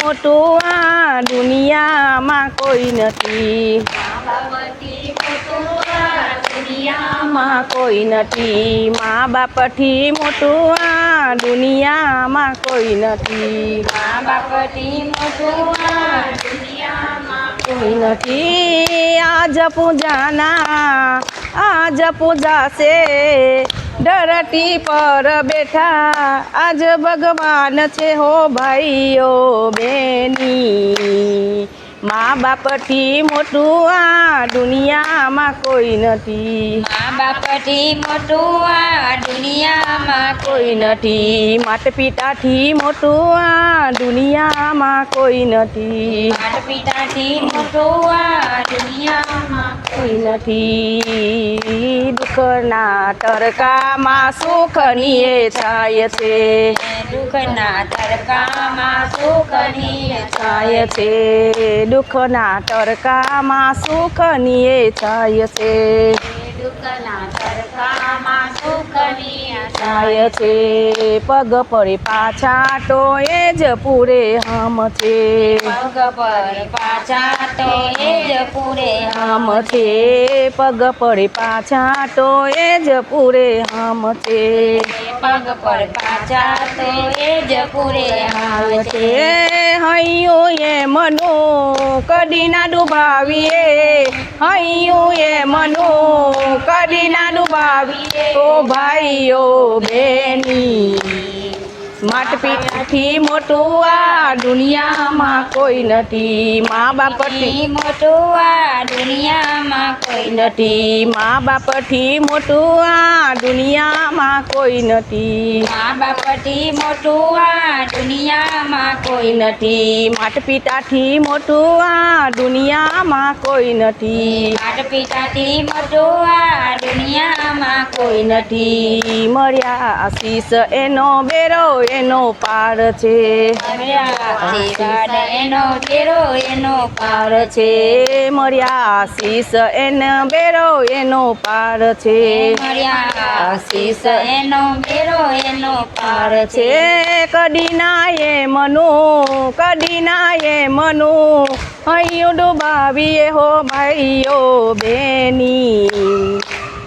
મોટું આ દુનિયામાં કોઈ નથી, માં કોઈ નથી, મા બાપથી મોટું આ દુનિયામાં કોઈ નથી, મા બાપથી મોટું આ દુનિયામાં કોઈ નથી. આજ પૂજાના આજ પૂજા છે, ધરતી પર બેઠા આજ ભગવાન છે હો ભાઈઓ બેની. મા બાપથી મોટું આ દુનિયામાં કોઈ નથી, મા બાપથી મોટું આ દુનિયામાં કોઈ નથી, માતા પિતાથી મોટું આ દુનિયામાં કોઈ નથી, માતા પિતાથી મોટું આ દુનિયામાં કોઈ નથી. દુઃખના તડકામાં સુખની એ છાય છે, દુઃખના તડકામાં સુખની છાય છે, દુઃખના તડકામાં સુખની એ છાય છે, દુઃખના તડકામાં સુખની છાય છે. પગ પડે પાછા તો એ જ પૂરે હમ છે, પગ પર પાછા તો એ જ પૂરે હમ છે, પગ પડે પાછા તો એ જ પૂરે હમ છે, પગ પર પાછા તો એ જ પૂરે હાલ છે. હૈયું એ મનો કદી ના ડુબાવીએ, હૈયું એ મનો કદી ના ડુબાવીએ ઓ ભાઈઓ બેની. માતા પિતાથી મોટું આ દુનિયામાં કોઈ નથી, મા બાપથી મોટું આ દુનિયામાં કોઈ નથી, મા બાપથી મોટું આ દુનિયામાં કોઈ નથી, મા બાપથી મોટું આ દુનિયામાં કોઈ નથી, માતા પિતાથી મોટું આ દુનિયામાં કોઈ નથી, માતા પિતાથી મોટું આ દુનિયામાં કોઈ નથી. મળ્યા આશીષ એનો બેરો એનો પાર છે, આશીર્વાદ એનો તેરો એનો પાર છે, મળ્યા આશીષ એનો બેરો એનો પાર છે, મળ્યા આશીષ એનો બેરો એનો પાર પાર છે. કદી ના એ મનો કદી ના એ મનો હૈયું ડુબાવીએ હો ભાઈઓ બેની.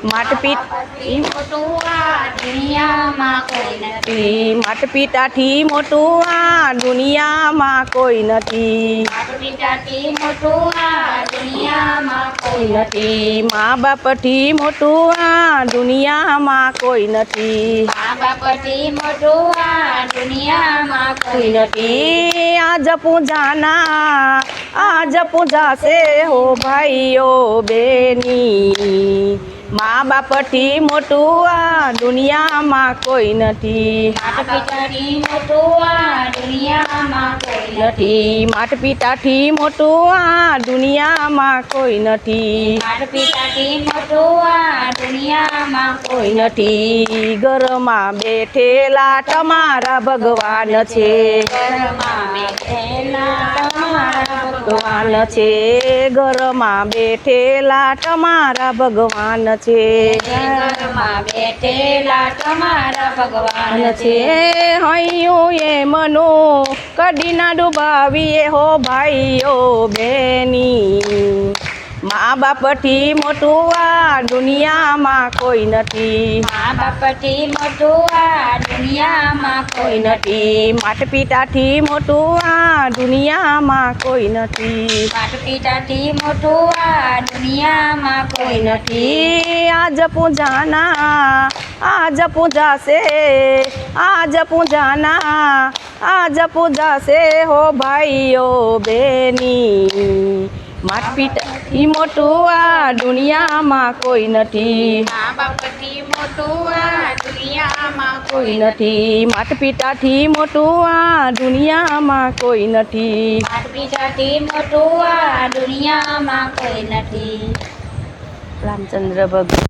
માતા પિતા મોટું આ દુનિયામાં કોઈ નથી, માતા પિતાથી મોટું આ દુનિયામાં કોઈ નથી, માતા પિતાથી મોટું આ દુનિયામાં કોઈ નથી, મા બાપથી મોટું આ દુનિયામાં કોઈ નથી, મા બાપથી મોટું આ દુનિયામાં કોઈ નથી. આજ પૂજાના આજ પૂજા છે હો ભાઈઓ બેની. મા બાપથી મોટું આ દુનિયામાં કોઈ નથી, માતા પિતાથી મોટું આ દુનિયામાં કોઈ નથી, માતા પિતાથી મોટું આ દુનિયામાં કોઈ નથી, માતા પિતાથી મોટું આ દુનિયામાં કોઈ નથી. ઘરમાં બેઠેલા તમારા ભગવાન છે, ઘરમાં બેઠેલા તમારા ભગવાન છે, ઘરમાં બેઠેલા તમારા ભગવાન છે, ઘરમાં બેઠેલા તમારા ભગવાન છે. હૈયું એ મનો કદી ના ડુબાવીએ હો ભાઈઓ બેની. મા બાપથી મોટું આ દુનિયામાં કોઈ નથી, મા બાપથી મોટું આ દુનિયામાં કોઈ નથી, માતા પિતાથી મોટું આ દુનિયામાં કોઈ નથી, માતા પિતાથી મોટું આ દુનિયામાં કોઈ નથી. આજ પૂજાના આજ પૂજા છે, આજ પૂજાના આજ પૂજા છે હો ભાઈઓ બેની. માતા પિતાથી મોટું આ દુનિયામાં કોઈ નથી, મા બાપથી મોટું આ દુનિયામાં કોઈ નથી, માતા પિતાથી મોટું આ દુનિયામાં કોઈ નથી, માતા પિતાથી મોટું આ દુનિયામાં કોઈ નથી. રામચંદ્ર ભગવાન.